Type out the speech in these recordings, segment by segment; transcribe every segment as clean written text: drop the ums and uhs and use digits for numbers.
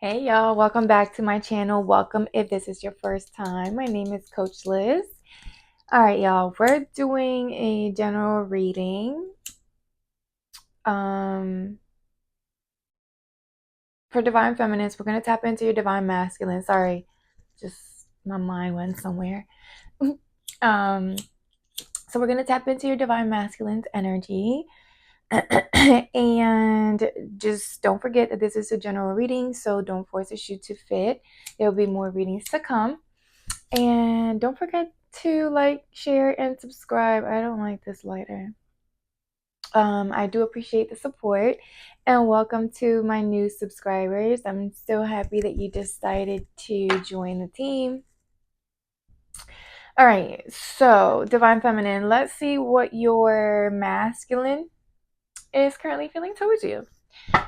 Hey y'all, welcome back to my channel. Welcome if this is your first time. My name is Coach Liz. All right, y'all, we're doing a general reading for Divine Feminines. We're going to tap into your Divine Masculine. Sorry, just my mind went somewhere. um, so we're going to tap into your Divine Masculine's energy. And just don't forget that this is a general reading, so don't force a shoe to fit. There will be more readings to come. And don't forget to like, share, and subscribe. I don't like this lighter. I do appreciate the support, and welcome to my new subscribers. I'm so happy that you decided to join the team. All right, so Divine Feminine, let's see what your masculine is currently feeling towards you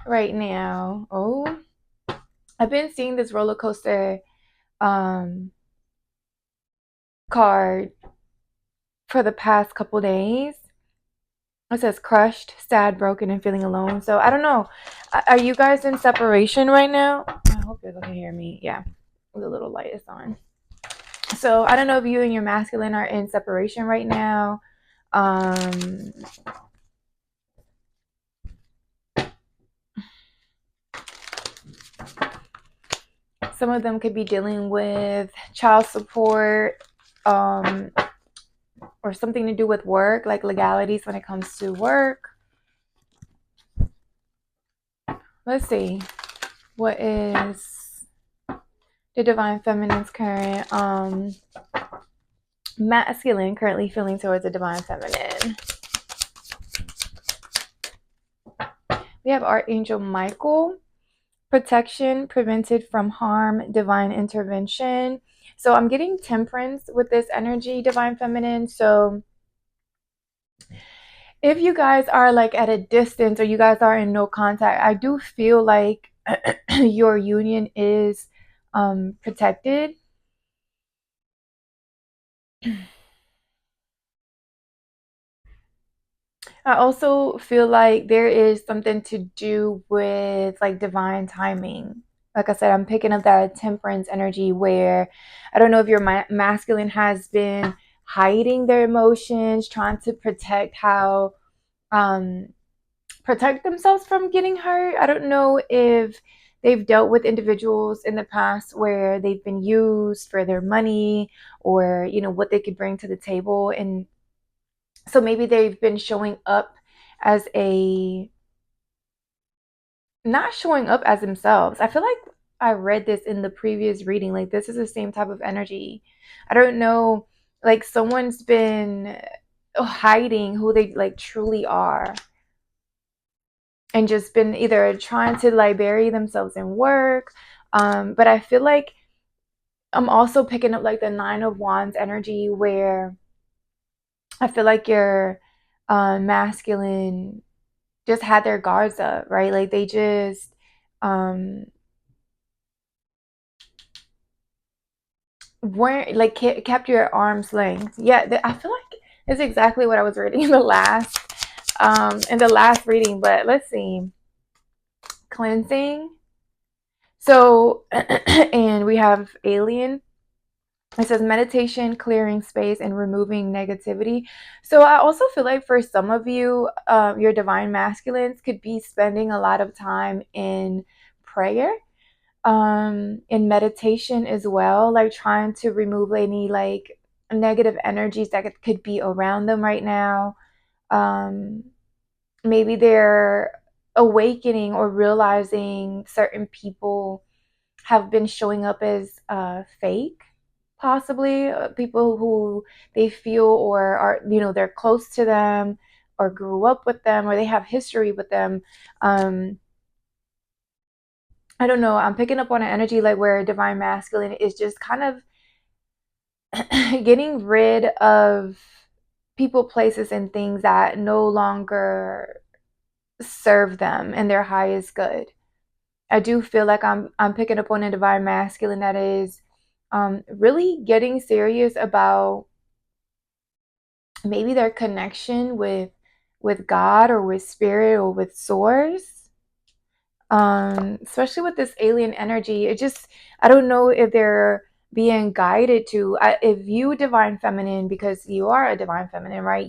right now. Oh, I've been seeing this roller coaster card for the past couple days. It says crushed, sad, broken, and feeling alone. So I don't know. Are you guys in separation right now? I hope you can hear me. Yeah, the little light is on. So I don't know if you and your masculine are in separation right now. Some of them could be dealing with child support, or something to do with work, like legalities when it comes to work. Let's see. What is the Divine Feminine's current masculine currently feeling towards the Divine Feminine? We have Archangel Michael, protection, prevented from harm, divine intervention. So I'm getting temperance with this energy, Divine Feminine. So if you guys are like at a distance or you guys are in no contact, I do feel like your union is protected. I also feel like there is something to do with like divine timing. Like I said, I'm picking up that temperance energy where I don't know if your masculine has been hiding their emotions, trying to um, protect themselves from getting hurt. I don't know if they've dealt with individuals in the past where they've been used for their money or what they could bring to the table, and so maybe they've been showing up as a not showing up as themselves. I feel like I read this in the previous reading. Like this is the same type of energy. I don't know, like someone's been hiding who they like truly are and just been either trying to like bury themselves in work. But I feel like I'm also picking up like the Nine of Wands energy where I feel like your masculine just had their guards up, right? Like they just weren't like kept your arm's length. Yeah, I feel like it's exactly what I was reading in the last reading. But let's see, cleansing. So and we have alien. It says meditation, clearing space, and removing negativity. So I also feel like for some of you, your divine masculines could be spending a lot of time in prayer, in meditation as well, like trying to remove any like negative energies that could be around them right now. Maybe they're awakening or realizing certain people have been showing up as fake, possibly people who they feel or are they're close to them or grew up with them or they have history with them. I don't know, I'm picking up on an energy like where divine masculine is just kind of getting rid of people, places, and things that no longer serve them and their highest good. I do feel like I'm picking up on a divine masculine that is really getting serious about maybe their connection with God or with spirit or with source. Especially with this alien energy. I don't know if they're being guided to, if you divine feminine, because you are a divine feminine, right?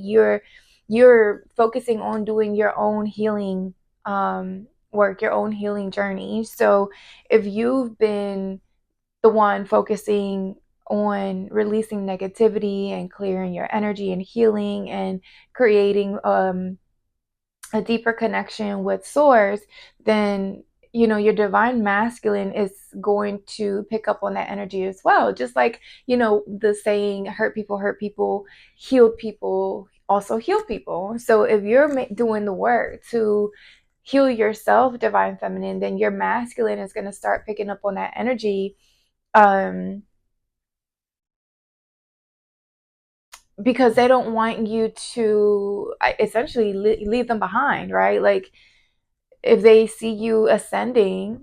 You're focusing on doing your own healing work, your own healing journey. So if you've been the one focusing on releasing negativity and clearing your energy and healing and creating a deeper connection with source, then your divine masculine is going to pick up on that energy as well. Just like, the saying, hurt people, healed people also heal people. So if you're doing the work to heal yourself, divine feminine, then your masculine is going to start picking up on that energy, um because they don't want you to essentially leave them behind, right? Like, if they see you ascending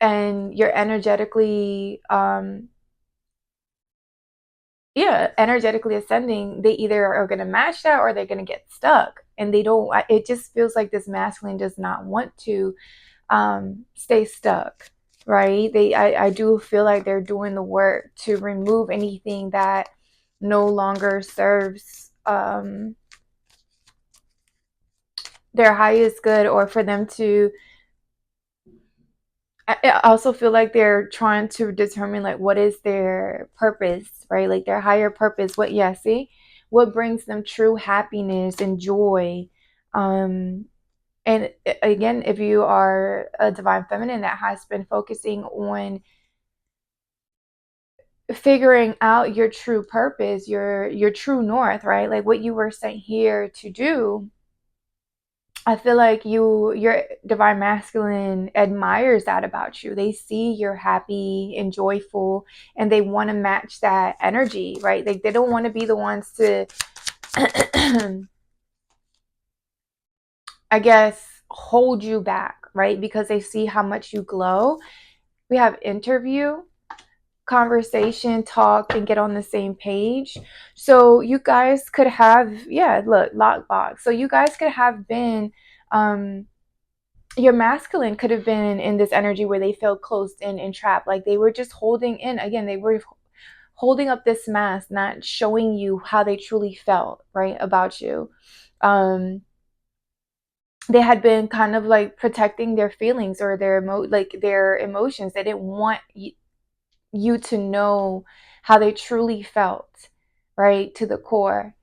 and you're energetically energetically ascending, they either are going to match that or they're going to get stuck, and they don't it just feels like this masculine does not want to stay stuck, right? I do feel like they're doing the work to remove anything that no longer serves their highest good, or for them to I also feel like they're trying to determine, like, what is their purpose, right? Like their higher purpose. What brings them true happiness and joy. Um, and again, if you are a divine feminine that has been focusing on figuring out your true purpose, your true north, right? Like what you were sent here to do, I feel like your divine masculine admires that about you. They see you're happy and joyful, and they want to match that energy, right? Like they don't want to be the ones to I guess hold you back, right? Because they see how much you glow. We have interview, conversation, talk, and get on the same page. So you guys could have, yeah, look, lockbox. So you guys could have been your masculine could have been in this energy where they felt closed in and trapped, like they were just holding in. Again, they were holding up this mask, not showing you how they truly felt, right, about you. um they had been kind of like protecting their feelings or their emotions. They didn't want you to know how they truly felt, right, to the core.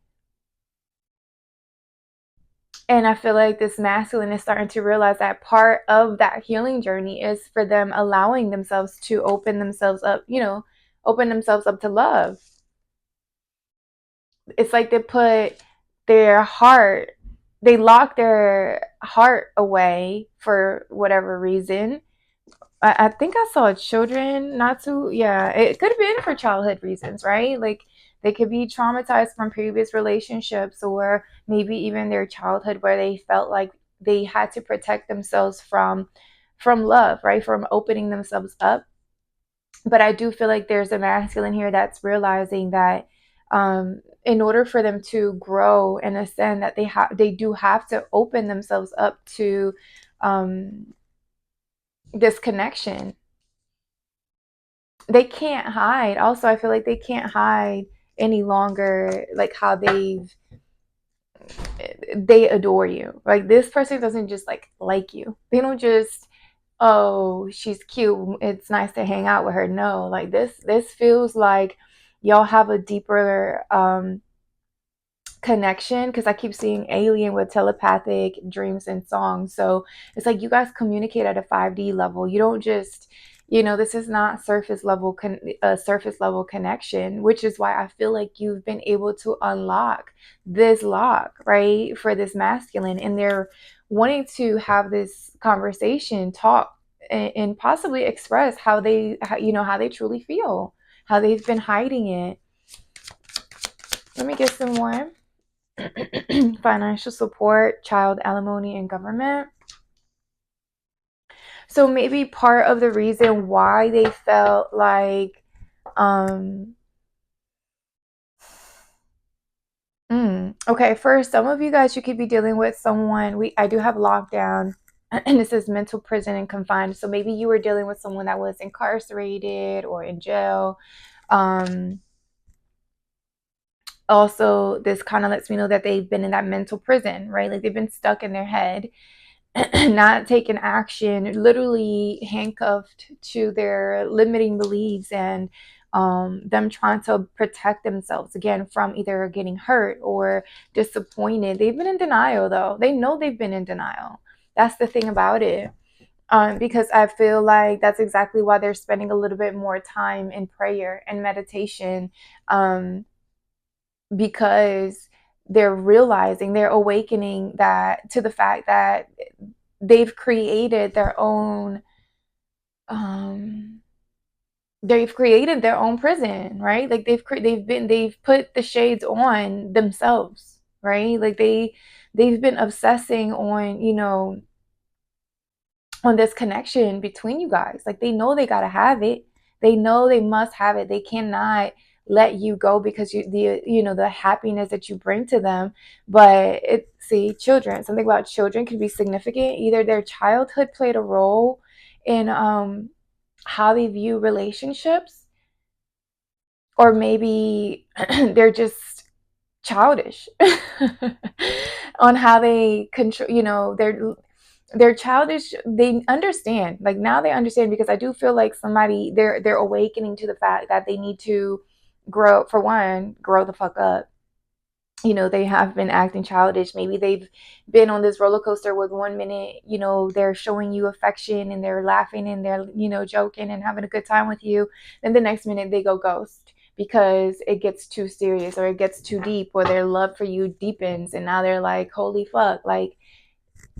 And I feel like this masculine is starting to realize that part of that healing journey is for them allowing themselves to open themselves up to love. It's like their heart, they lock their heart away for whatever reason. I think I saw children not too, yeah, it could have been for childhood reasons, right? Like they could be traumatized from previous relationships, or maybe even their childhood where they felt like they had to protect themselves from love, right? From opening themselves up. But I do feel like there's a masculine here that's realizing that in order for them to grow and ascend, that they do have to open themselves up to um, this connection. They can't hide. Also, I feel like they can't hide any longer, like how they adore you. Like this person doesn't just like you. They don't just, oh, she's cute, it's nice to hang out with her. No, like this feels like y'all have a deeper connection, because I keep seeing alien with telepathic dreams and songs. So it's like you guys communicate at a 5D level. You don't just, this is not surface level connection, which is why I feel like you've been able to unlock this lock, right, for this masculine, and they're wanting to have this conversation, talk, and possibly express how they truly feel, how they've been hiding it. Let me get some more. Financial support, child alimony, and government. So maybe part of the reason why they felt like, um, okay, for some of you guys, you could be dealing with someone. I do have lockdown. and it says mental prison and confined. So maybe you were dealing with someone that was incarcerated or in jail. Also, this kind of lets me know that they've been in that mental prison, right? Like they've been stuck in their head, not taking action, literally handcuffed to their limiting beliefs, and them trying to protect themselves again from either getting hurt or disappointed. They've been in denial, though. They know they've been in denial. That's the thing about it. Because I feel like that's exactly why they're spending a little bit more time in prayer and meditation, because they're realizing, they're awakening that to the fact that they've created their own um prison, right? Like they've put the shades on themselves, right? Like they've been obsessing on, on this connection between you guys. Like they know they gotta have it. They know they must have it. They cannot let you go because the happiness that you bring to them. But children, something about children can be significant. Either their childhood played a role in how they view relationships, or maybe they're just childish on how they control, they're childish. They understand, like now they understand, because I do feel like they're awakening to the fact that they need to grow. For one, grow the fuck up. They have been acting childish. Maybe they've been on this roller coaster with 1 minute, they're showing you affection and they're laughing and they're, joking and having a good time with you. Then the next minute they go ghost because it gets too serious or it gets too deep, or their love for you deepens. And now they're like, holy fuck, like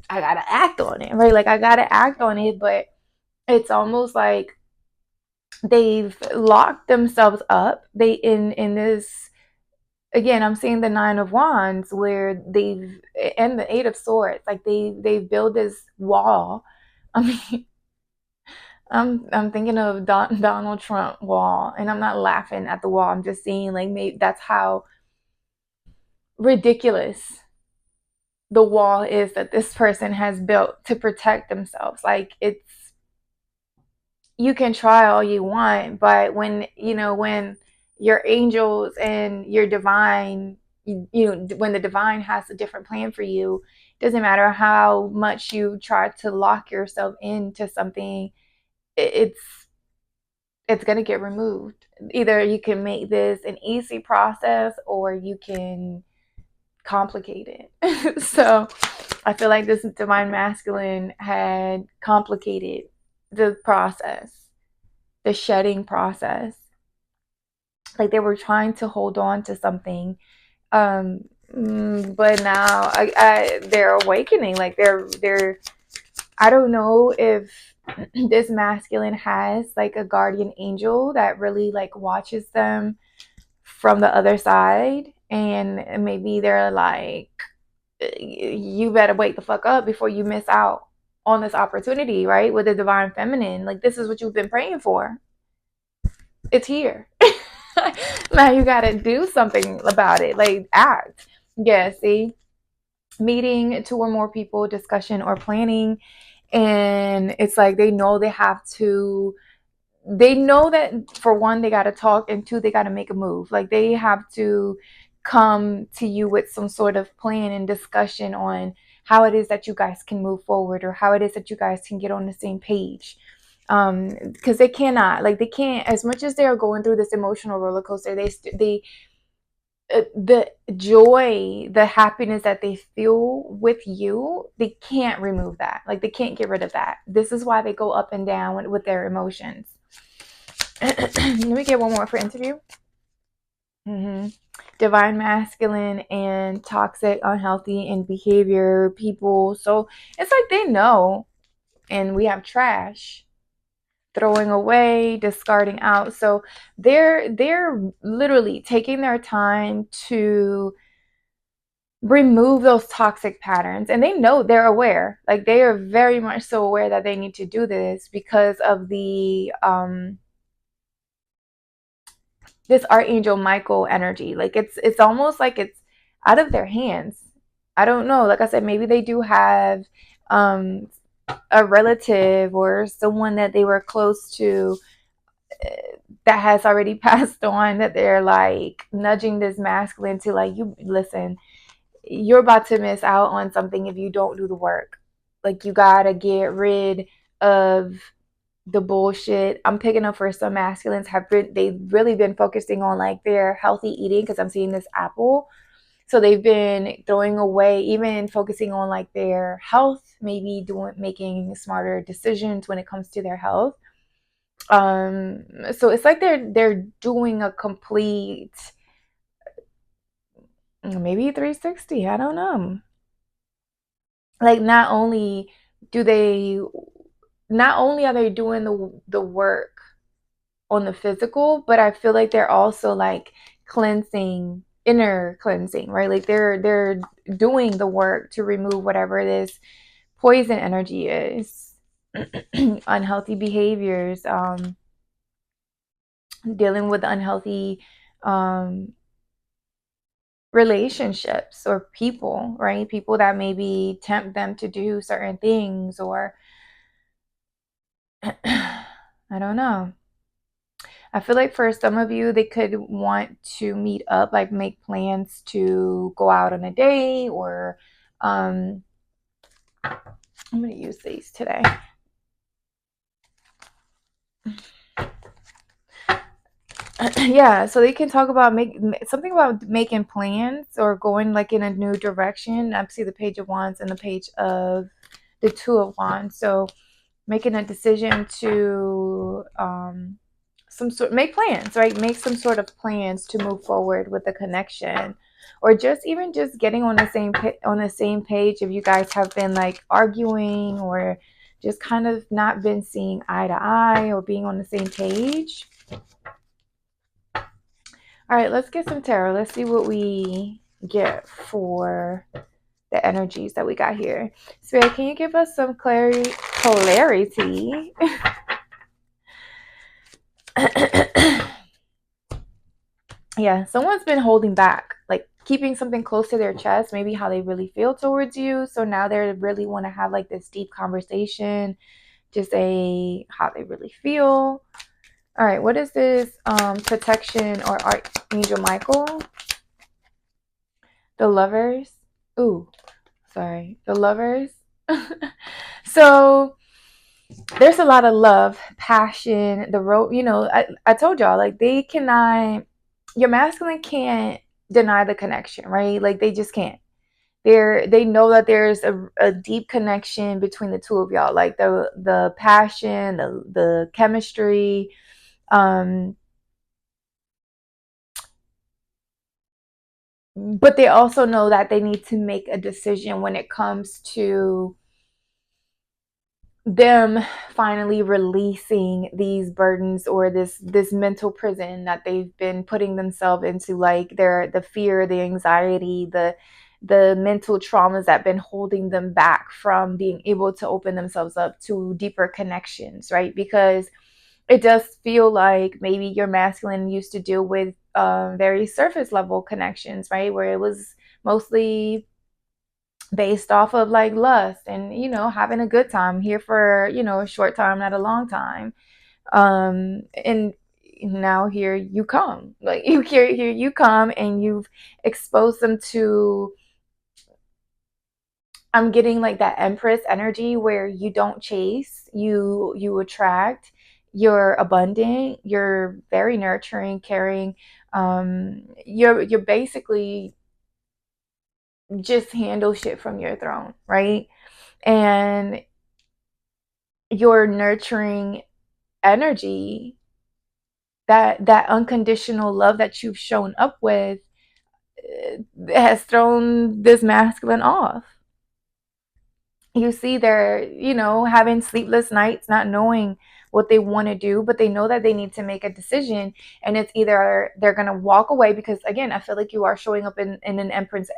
I gotta act on it, right? Like I gotta act on it. But it's almost like they've locked themselves up. They in this, again, I'm seeing the 9 of Wands, where they've, and the 8 of Swords, like they've built this wall. I mean, I'm thinking of Donald Trump wall, and I'm not laughing at the wall. I'm just saying, like, maybe that's how ridiculous the wall is that this person has built to protect themselves. Like, you can try all you want, but when your angels and your divine, when the divine has a different plan for you, it doesn't matter how much you try to lock yourself into something, it's going to get removed. Either you can make this an easy process, or you can complicate it. So I feel like this divine masculine had complicated the process, the shedding process. Like they were trying to hold on to something, but now they're awakening. Like they're I don't know if this masculine has like a guardian angel that really like watches them from the other side, and maybe they're like, you better wake the fuck up before you miss out on this opportunity, right? With the divine feminine, like this is what you've been praying for. It's here. Now you gotta do something about it, like act. Yeah, see, meeting 2 or more people, discussion or planning. And it's like they know that, for one, they got to talk, and two, they got to make a move. Like they have to come to you with some sort of plan and discussion on how it is that you guys can move forward, or how it is that you guys can get on the same page. Because they can't, as much as they are going through this emotional roller coaster, they the joy, the happiness that they feel with you, they can't remove that. Like they can't get rid of that. This is why they go up and down with their emotions. Let me get one more for interview. Divine masculine and toxic, unhealthy in behavior people. So it's like they know. And we have trash, throwing away, discarding out. So they're literally taking their time to remove those toxic patterns, and they know, they're aware, like they are very much so aware that they need to do this because of the this Archangel Michael energy. Like it's almost like it's out of their hands. I don't know, like I said, maybe they do have a relative or someone that they were close to that has already passed on, that they're like nudging this masculine to like, you listen, you're about to miss out on something if you don't do the work. Like, you gotta get rid of the bullshit. I'm picking up for some masculines they've really been focusing on like their healthy eating, because I'm seeing this apple. So they've been throwing away, even focusing on like their health, maybe making smarter decisions when it comes to their health. So it's like they're doing a complete, maybe 360, I don't know. Like, do they not only are they doing the work on the physical, but I feel like they're also like cleansing, inner cleansing, right? Like they're doing the work to remove whatever this poison energy is, unhealthy behaviors, dealing with unhealthy um relationships or people, right? People that maybe tempt them to do certain things, or I don't know. I feel like for some of you, they could want to meet up, like make plans to go out on a day, or I'm going to use these today. Yeah, so they can talk about something about making plans or going like in a new direction. I see the Page of Wands and the Page of the Two of Wands. So making a decision to make plans, right? Make some sort of plans to move forward with the connection, or just even just getting on the same page if you guys have been like arguing, or just kind of not been seeing eye to eye or being on the same page. All right, let's get some tarot. Let's see what we get for the energies that we got here. Spirit, can you give us some clarity? Yeah, someone's been holding back, like keeping something close to their chest, maybe how they really feel towards you. So now they really want to have like this deep conversation to say how they really feel. All right, what is this protection or Archangel Michael? The Lovers. Ooh, sorry. The Lovers. So there's a lot of love, passion, the road, I told y'all, like, they cannot, your masculine can't deny the connection, right? Like, they just can't. They know that there's a deep connection between the two of y'all, like the passion, the chemistry, but they also know that they need to make a decision when it comes to them finally releasing these burdens, or this mental prison that they've been putting themselves into, like the fear, the anxiety, the mental traumas that been holding them back from being able to open themselves up to deeper connections, right? Because it does feel like maybe your masculine used to deal with very surface level connections, right, where it was mostly based off of like lust and having a good time here for a short time, not a long time. And now here you come, like here you come, and you've exposed them to, I'm getting like that Empress energy, where you don't chase, you attract, you're abundant, you're very nurturing, caring, you're basically just handle shit from your throne, right? And your nurturing energy, that unconditional love that you've shown up with, has thrown this masculine off. You see, they're having sleepless nights, not knowing what they want to do, but they know that they need to make a decision, and it's either they're going to walk away, because again, I feel like you are showing up in an empress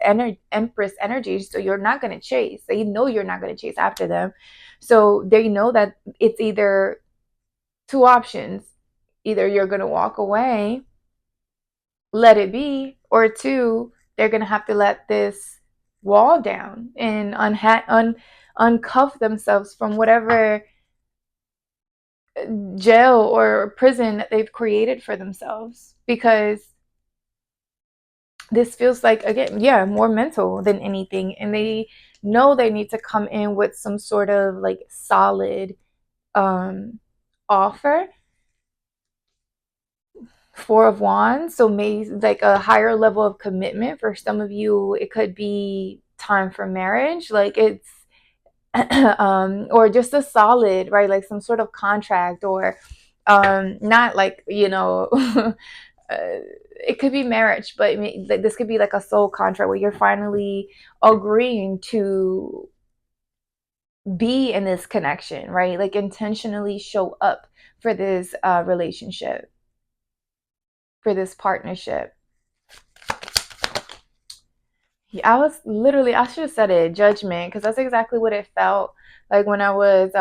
energy, so you're not going to chase. They know you're not going to chase after them, so they know that it's either two options: either you're going to walk away, let it be, or two, they're going to have to let this wall down and uncuff themselves from whatever jail or prison that they've created for themselves, because this feels like, again, yeah, more mental than anything, and they know they need to come in with some sort of like solid offer. Four of Wands, so maybe like a higher level of commitment. For some of you, it could be time for marriage, like it's or just a solid, right, like some sort of contract, or not like, it could be marriage, but like, this could be like a soul contract where you're finally agreeing to be in this connection, right, like intentionally show up for this relationship, for this partnership. Yeah, I should have said it, judgment, because that's exactly what it felt like when I was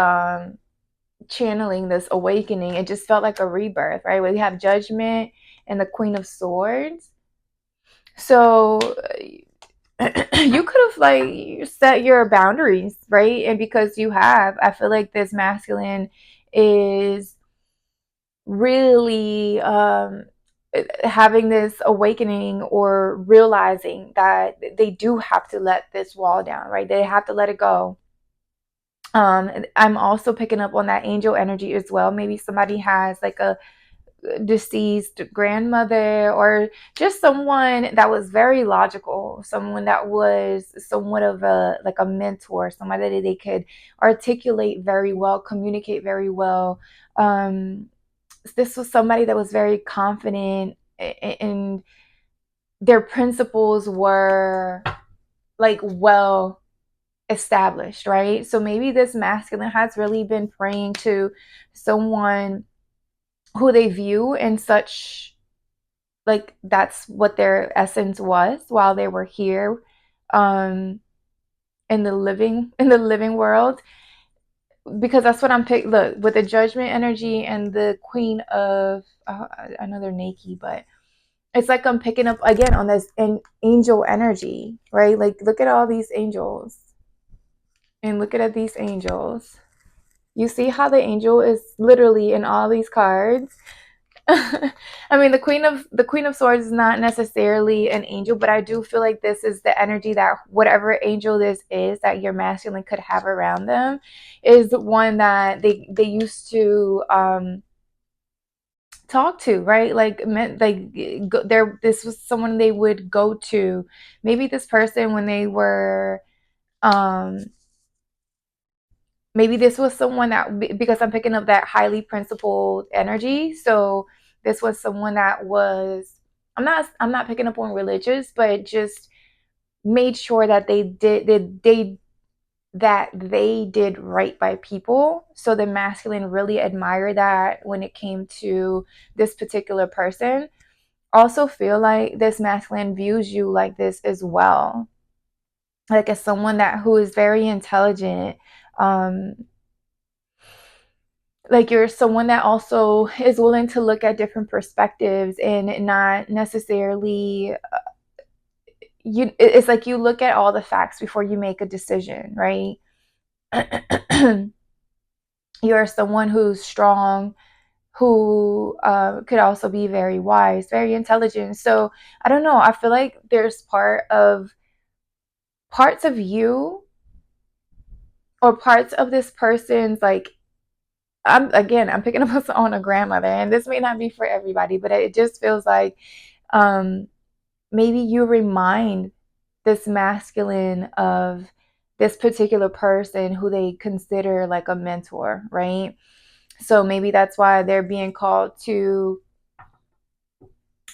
channeling this awakening. It just felt like a rebirth, right? We have judgment and the Queen of Swords. So you could have like set your boundaries, right? And because you have, I feel like this masculine is really having this awakening, or realizing that they do have to let this wall down, right? They have to let it go. I'm also picking up on that angel energy as well. Maybe somebody has like a deceased grandmother, or just someone that was very logical, someone that was somewhat of a like a mentor, somebody that they could articulate very well, communicate very well. This was somebody that was very confident, and their principles were like well established, right? So maybe this masculine has really been praying to someone who they view in such, like that's what their essence was while they were here, um in the living world, because that's what I'm picking. Look, with the judgment energy and the Queen of another Nike, but it's like I'm picking up again on this angel energy, right? Like look at all these angels, and look at these angels. You see how the angel is literally in all these cards. I mean, the Queen of Swords is not necessarily an angel, but I do feel like this is the energy that whatever angel this is that your masculine could have around them is one that they used to talk to, right? Like meant like there, this was someone they would go to. Maybe this person when they were um maybe this was someone that, because I'm picking up that highly principled energy, so this was someone that was, I'm not picking up on religious, but just made sure that they did right by people. So the masculine really admired that when it came to this particular person. Also feel like this masculine views you like this as well, like as someone that who is very intelligent, um like you're someone that also is willing to look at different perspectives, and not necessarily it's like you look at all the facts before you make a decision, right? You're someone who's strong, who could also be very wise, very intelligent. So I don't know, I feel like there's parts of you, or parts of this person's, like I'm picking up on a grandmother, and this may not be for everybody, but it just feels like um, maybe you remind this masculine of this particular person who they consider like a mentor, right? So maybe that's why they're being called to,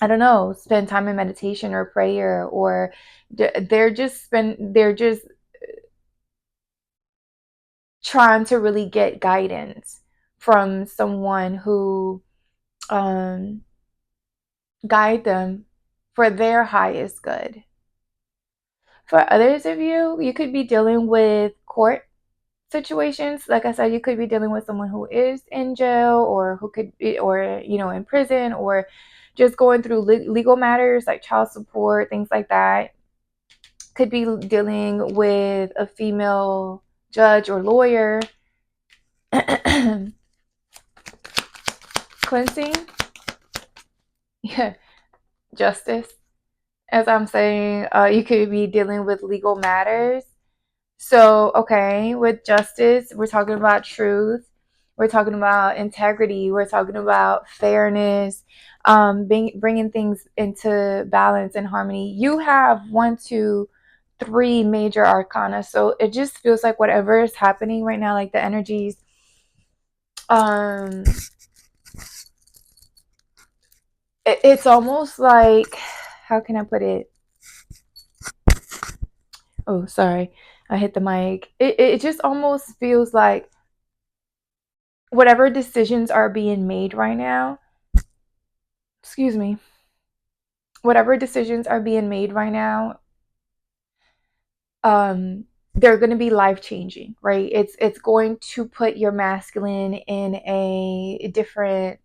I don't know, spend time in meditation or prayer, or they're just trying to really get guidance from someone who um, guide them for their highest good. For others of you, you could be dealing with court situations. Like I said, you could be dealing with someone who is in jail, or who could be, or in prison, or just going through legal matters like child support, things like that. Could be dealing with a female judge or lawyer. Cleansing, yeah, justice. As I'm saying, you could be dealing with legal matters. So, okay, with justice, we're talking about truth. We're talking about integrity. We're talking about fairness, bringing things into balance and harmony. You have 1, 2, 3 major arcana. So it just feels like whatever is happening right now, like the energies, it's almost like, how can I put it? Oh, sorry. I hit the mic. It just almost feels like whatever decisions are being made right now, excuse me, whatever decisions are being made right now, they're going to be life changing, right? It's going to put your masculine in a different,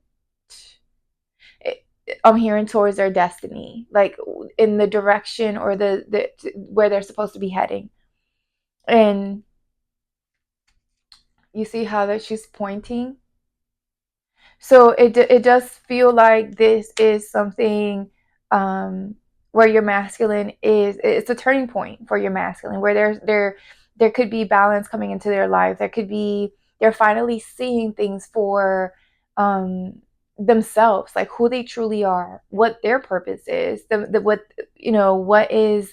I'm hearing, towards their destiny, like in the direction or the where they're supposed to be heading. And you see how that she's pointing. So it does feel like this is something, where your masculine it's a turning point for your masculine, where there could be balance coming into their life. There could be, they're finally seeing things for, themselves, like who they truly are, what their purpose is, the what, what is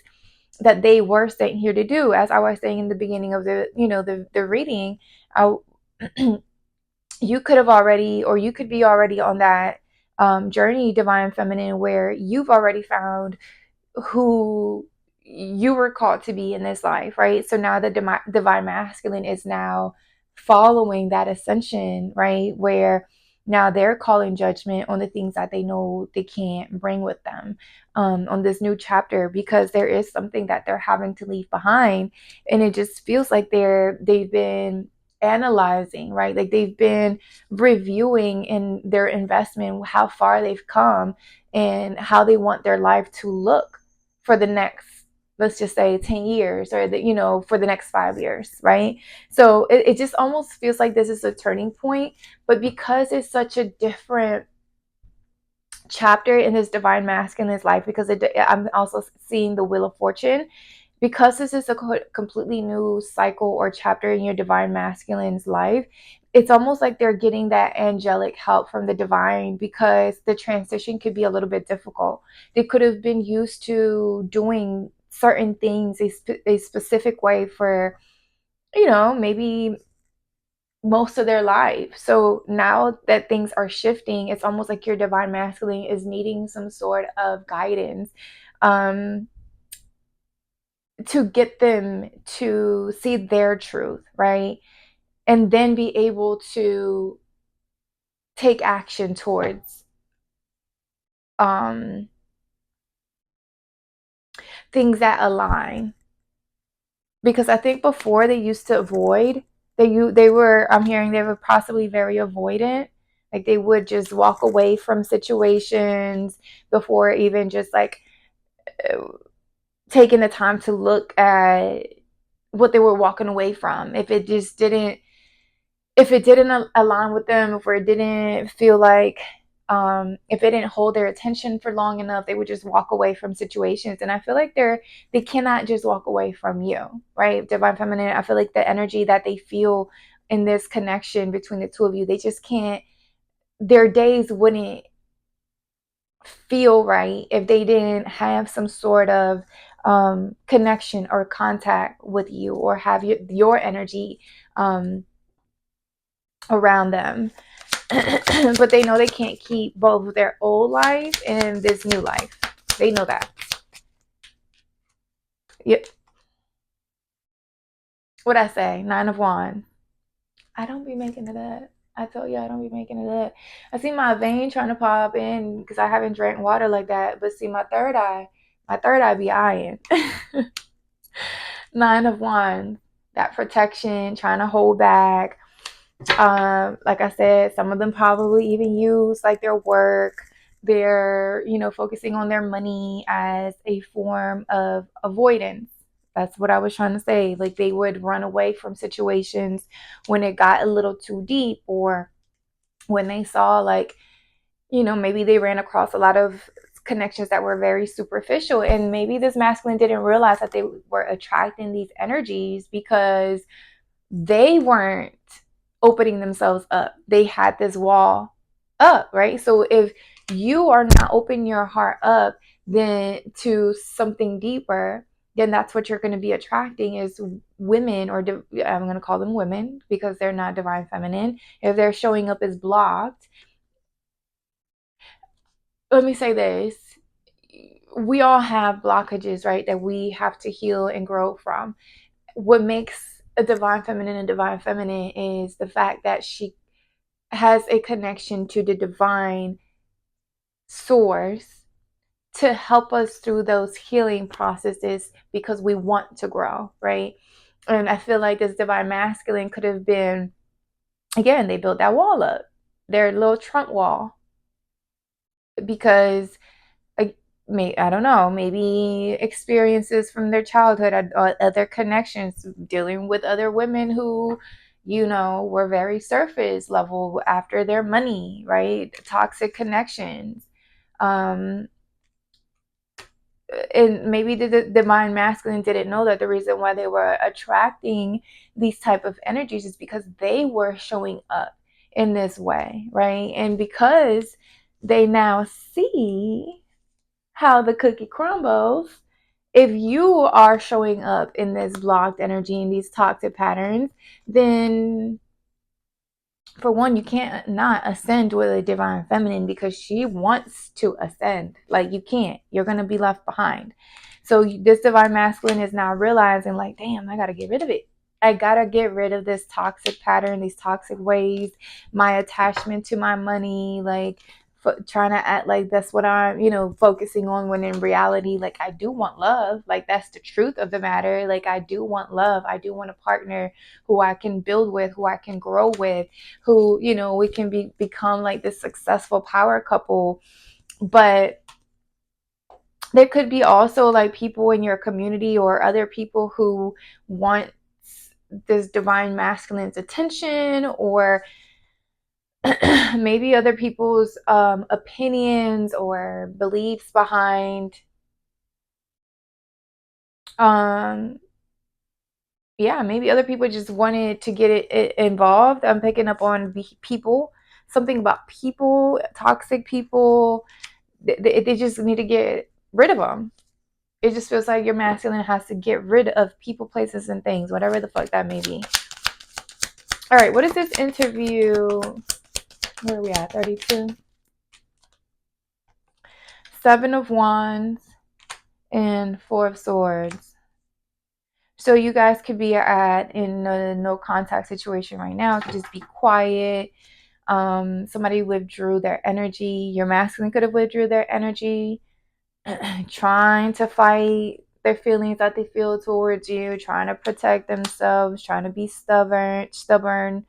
that they were sent here to do. As I was saying in the beginning of the reading, I you could have already, or you could be already on that, journey, divine feminine, where you've already found who you were called to be in this life, right? So now the divine masculine is now following that ascension, right? Where now they're calling judgment on the things that they know they can't bring with them, on this new chapter, because there is something that they're having to leave behind. And it just feels like they've been analyzing, right? Like they've been reviewing in their investment how far they've come and how they want their life to look for the next, let's just say, 10 years, or for the next 5 years, right? So it just almost feels like this is a turning point. But because it's such a different chapter in this divine masculine's life, because I'm also seeing the Wheel of Fortune, because this is a completely new cycle or chapter in your divine masculine's life. It's almost like they're getting that angelic help from the divine, because the transition could be a little bit difficult. They could have been used to doing certain things a specific way for, maybe most of their life. So now that things are shifting, it's almost like your divine masculine is needing some sort of guidance, to get them to see their truth, right? And then be able to take action towards, things that align. Because I think before they used to avoid, they were, I'm hearing, they were possibly very avoidant. Like they would just walk away from situations before even just like, taking the time to look at what they were walking away from. If it didn't align with them, if it didn't feel like, if it didn't hold their attention for long enough, they would just walk away from situations. And I feel like they cannot just walk away from you, right? Divine feminine, I feel like the energy that they feel in this connection between the two of you, they just can't, their days wouldn't feel right if they didn't have some sort of, connection or contact with you, or have your energy, around them. But they know they can't keep both their old life and this new life. They know that. Yep. What I say? 9 of Wands. I don't be making it up. I told you I don't be making it up. I see my vein trying to pop in because I haven't drank water like that. But see, my third eye be eyeing. 9 of Wands. That protection, trying to hold back. Like I said, some of them probably even use like their work, they're focusing on their money as a form of avoidance, That's what I was trying to say. Like, they would run away from situations when it got a little too deep, or when they saw, like, maybe they ran across a lot of connections that were very superficial, and maybe this masculine didn't realize that they were attracting these energies because they weren't opening themselves up. They had this wall up, right? So if you are not opening your heart up then to something deeper, then that's what you're going to be attracting, is women, or I'm going to call them women because they're not divine feminine. If they're showing up as blocked, let me say this. We all have blockages, right, that we have to heal and grow from. What makes a divine feminine is the fact that she has a connection to the divine source to help us through those healing processes, because we want to grow, right? And I feel like this divine masculine could have been, again, they built that wall up, their little Trump wall, because I don't know, maybe experiences from their childhood, other connections, dealing with other women who, were very surface level after their money, right? Toxic connections. Um, and maybe the divine masculine didn't know that the reason why they were attracting these type of energies is because they were showing up in this way, right? And because they now see how the cookie crumbles, if you are showing up in this blocked energy and these toxic patterns, then for one, you can't not ascend with a divine feminine, because she wants to ascend. Like, you can't. You're going to be left behind. So this divine masculine is now realizing, like, damn, I got to get rid of it. I got to get rid of this toxic pattern, these toxic ways, my attachment to my money, like, trying to act like that's what I'm, focusing on, when in reality, like, I do want love. Like, that's the truth of the matter. Like, I do want love. I do want a partner who I can build with, who I can grow with, who, we can become like this successful power couple. But there could be also like people in your community or other people who want this divine masculine's attention, or maybe other people's opinions or beliefs behind yeah, maybe other people just wanted to get it involved. I'm picking up on people, something about people, toxic people. They just need to get rid of them. It just feels like your masculine has to get rid of people, places, and things, whatever the fuck that may be. All right, what is this interview? Where are we at? 32? 7 of Wands and 4 of Swords. So you guys could be in a no contact situation right now. It could just be quiet. Somebody withdrew their energy. Your masculine could have withdrew their energy, trying to fight their feelings that they feel towards you, trying to protect themselves, trying to be stubborn.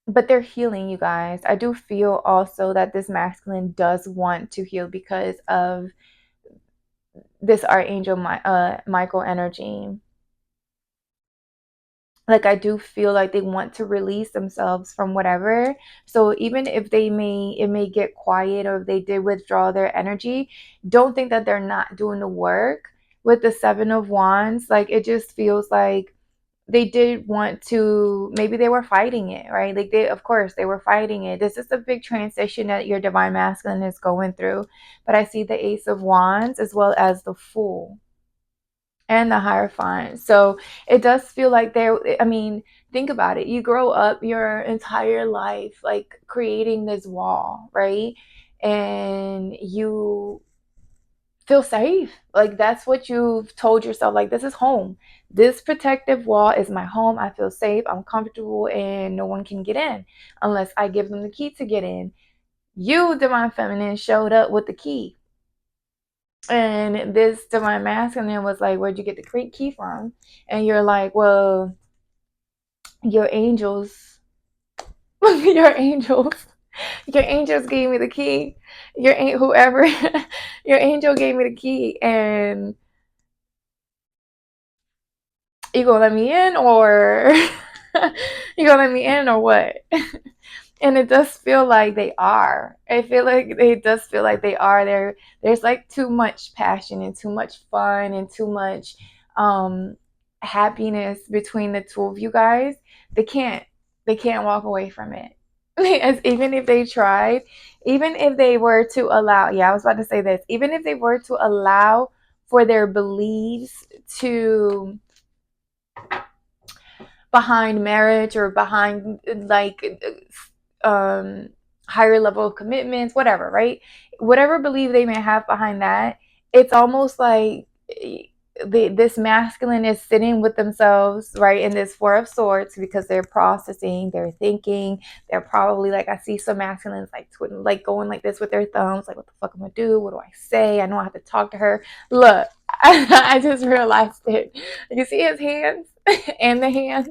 But they're healing, you guys. I do feel also that this masculine does want to heal because of this Archangel Michael energy. Like, I do feel like they want to release themselves from whatever. So even if it may get quiet, or if they did withdraw their energy, don't think that they're not doing the work. With the 7 of Wands, like, it just feels like they did want to, maybe they were fighting it, right? Like, of course they were fighting it. This is a big transition that your divine masculine is going through. But I see the Ace of Wands as well as the Fool and the Hierophant. So it does feel like think about it. You grow up your entire life like creating this wall, right? And you feel safe. Like, that's what you've told yourself. Like, this is home. This protective wall is my home. I feel safe. I'm comfortable, and no one can get in unless I give them the key to get in. You, divine feminine, showed up with the key. And this divine masculine was like, where'd you get the key from? And you're like, well, your angels, your angels Your angels gave me the key. Whoever, your angel gave me the key, and you gonna let me in, or you gonna let me in, or what? And it does feel like they are. I feel like it does feel like they are. There's like too much passion and too much fun and too much happiness between the two of you guys. They can't they can't walk away from it. As even if they tried, even if they were to allow, yeah, I was about to say this, even if they were to allow for their beliefs to behind marriage or behind like um higher level of commitments, whatever, right? Whatever belief they may have behind that, it's almost like this masculine is sitting with themselves, right, in this Four of Swords, because they're processing, they're thinking, they're probably like, I see some masculines like like going like this with their thumbs, like, what the fuck am I gonna do? What do I say? I know I have to talk to her. Look, I just realized it. You see his hands and the hands.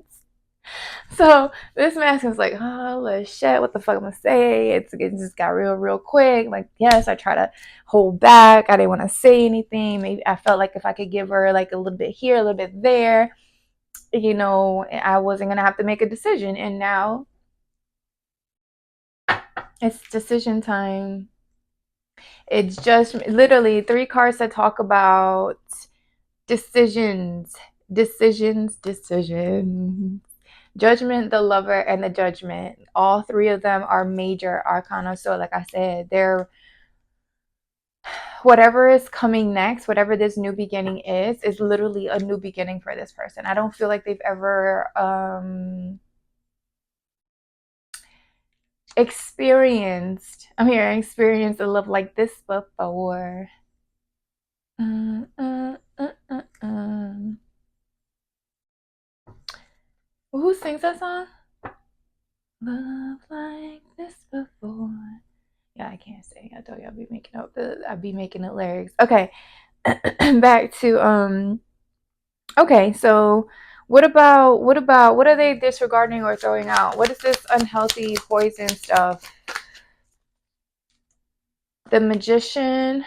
So this mask was like, holy shit, what the fuck am I gonna say? It just got real quick. Like, yes, I try to hold back. I didn't want to say anything. Maybe I felt like if I could give her like a little bit here, a little bit there, I wasn't gonna have to make a decision. And now it's decision time. It's just literally 3 cards that talk about decisions, decisions. Judgment, the Lover, and the Judgment. All 3 of them are major arcana. So like I said, they're whatever is coming next, whatever this new beginning is literally a new beginning for this person. I don't feel like they've ever experienced a love like this before. Who sings that song? Love like this before. Yeah, I can't sing. I told you I'd be making up lyrics. Okay. Back to okay, so what are they disregarding or throwing out? What is this unhealthy poison stuff? The Magician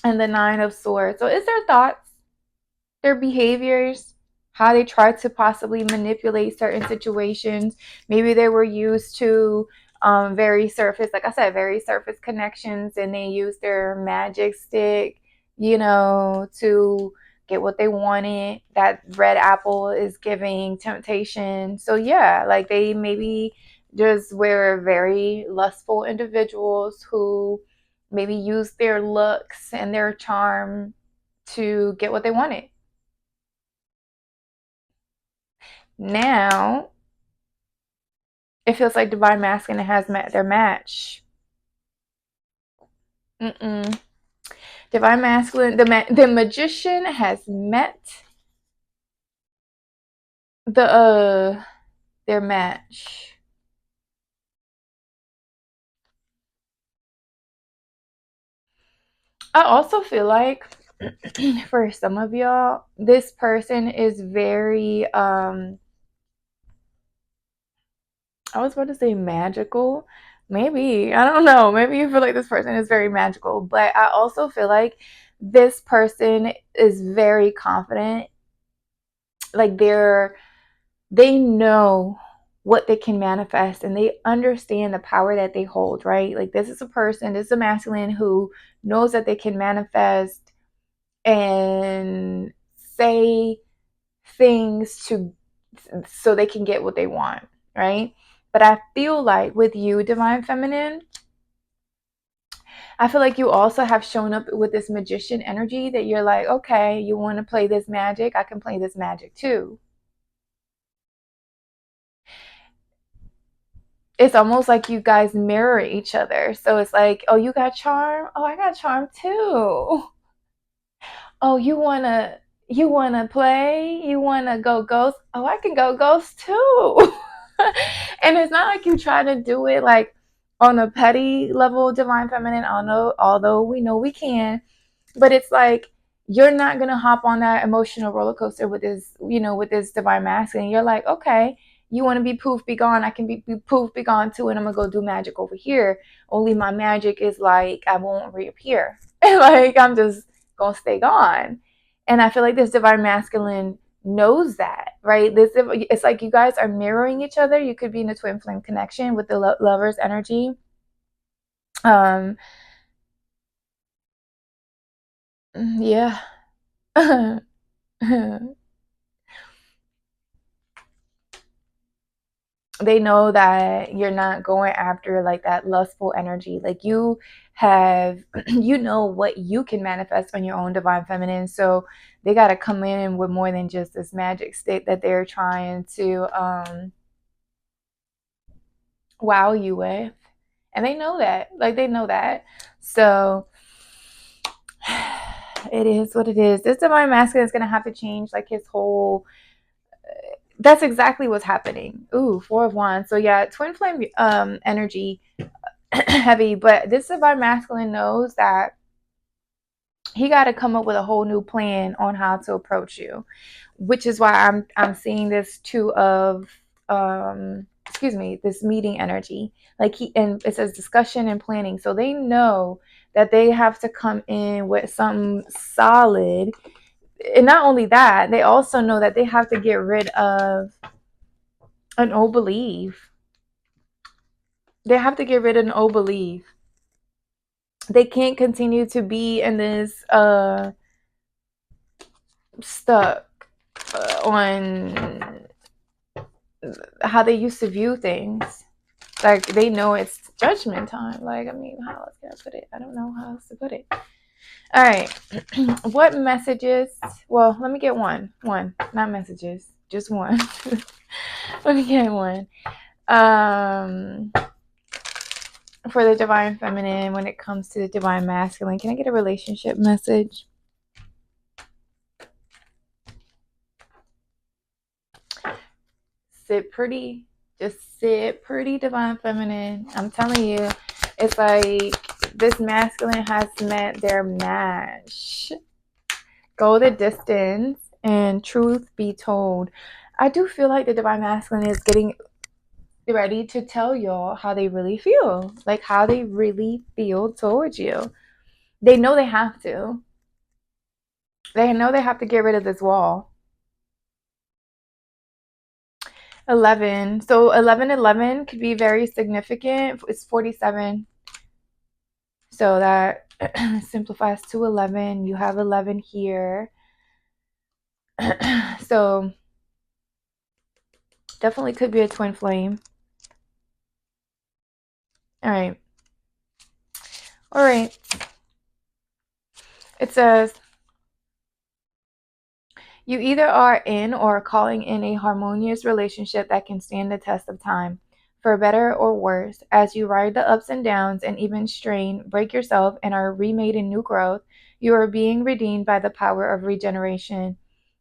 and the 9 of Swords. So is their thoughts, their behaviors, how they try to possibly manipulate certain situations. Maybe they were used to very surface, like I said, very surface connections, and they used their magic stick, to get what they wanted. That red apple is giving temptation. So yeah, like they maybe just were very lustful individuals who maybe used their looks and their charm to get what they wanted. Now it feels like Divine Masculine has met their match. Divine Masculine, the Magician has met their match. I also feel like for some of y'all, this person is very I was about to say magical. Maybe. I don't know. Maybe you feel like this person is very magical. But I also feel like this person is very confident. Like they know what they can manifest, and they understand the power that they hold, right? Like this is a masculine who knows that they can manifest and say things so they can get what they want, right? But I feel like with you, Divine Feminine, I feel like you also have shown up with this magician energy that you're like, okay, you want to play this magic? I can play this magic too. It's almost like you guys mirror each other. So it's like, oh, you got charm? Oh, I got charm too. Oh, you wanna play? You wanna go ghost? Oh, I can go ghost too. And it's not like you try to do it like on a petty level, Divine Feminine. Although we know we can, but it's like you're not gonna hop on that emotional roller coaster with this Divine Masculine. You're like, okay, You want to be poof, be gone. I can be poof, be gone too, and I'm gonna go do magic over here. Only my magic is like I won't reappear. Like I'm just gonna stay gone. And I feel like this divine masculine knows that, right? This it's like you guys are mirroring each other. You could be in a twin flame connection with the lover's energy. Yeah. They know that you're not going after like that lustful energy. Like you have, you know what you can manifest on your own divine feminine. So they got to come in with more than just this magic stick that they're trying to wow you with. And they know that. Like they know that. So it is what it is. This divine masculine is going to have to change like his whole. That's exactly what's happening. Ooh, 4 of Wands. So yeah, twin flame energy heavy, but this divine masculine knows that he got to come up with a whole new plan on how to approach you, which is why I'm seeing this this meeting energy. Like and it says discussion and planning. So they know that they have to come in with something solid. And not only that, they also know that they have to get rid of an old belief. They have to get rid of an old belief. They can't continue to be in this stuck on how they used to view things. Like they know it's judgment time. Like, I mean, how else can I put it? I don't know how else to put it. All right. What messages? Well, let me get one. One, not messages, just one. Let me get one. For the divine feminine, when it comes to the divine masculine, can I get a relationship message? Sit pretty. Just sit pretty, divine feminine. I'm telling you, it's like this masculine has met their match. Go the distance, and truth be told, I do feel like the divine masculine is getting ready to tell y'all how they really feel. Like how they really feel towards you. They know they have to. They know they have to get rid of this wall. 11. So 11 could be very significant. It's 47. So that simplifies to 11. You have 11 here. So definitely could be a twin flame. All right. All right. It says, you either are in or are calling in a harmonious relationship that can stand the test of time, for better or worse. As you ride the ups and downs and even strain, break yourself, and are remade in new growth, you are being redeemed by the power of regeneration.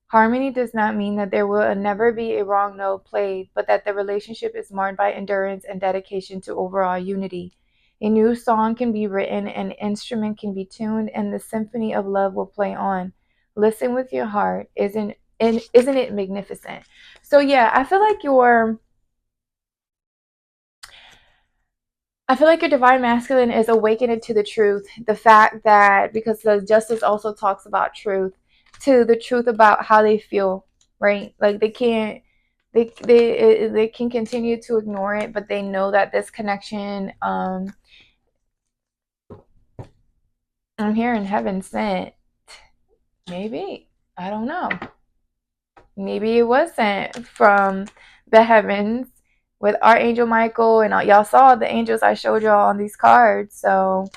Harmony does not mean that there will never be a wrong note played, but that the relationship is marked by endurance and dedication to overall unity. A new song can be written, an instrument can be tuned, and the symphony of love will play on. Listen with your heart. Isn't it magnificent? So yeah, I feel like your divine masculine is awakening to the truth. The fact that, because the justice also talks about truth, to the truth about how they feel, right? Like they can't, they can continue to ignore it, but they know that this connection, I'm hearing heaven sent. Maybe, I don't know. Maybe it was sent from the heavens with Archangel Michael, and y'all saw the angels I showed y'all on these cards. So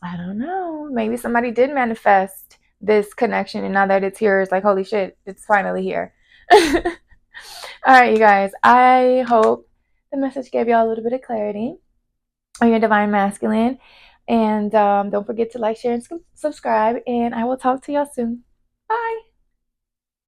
I don't know. Maybe somebody did manifest this connection, and now that it's here, it's like, holy shit, it's finally here. All right, you guys. I hope the message gave y'all a little bit of clarity on your divine masculine. And don't forget to like, share, and subscribe. And I will talk to y'all soon. Bye.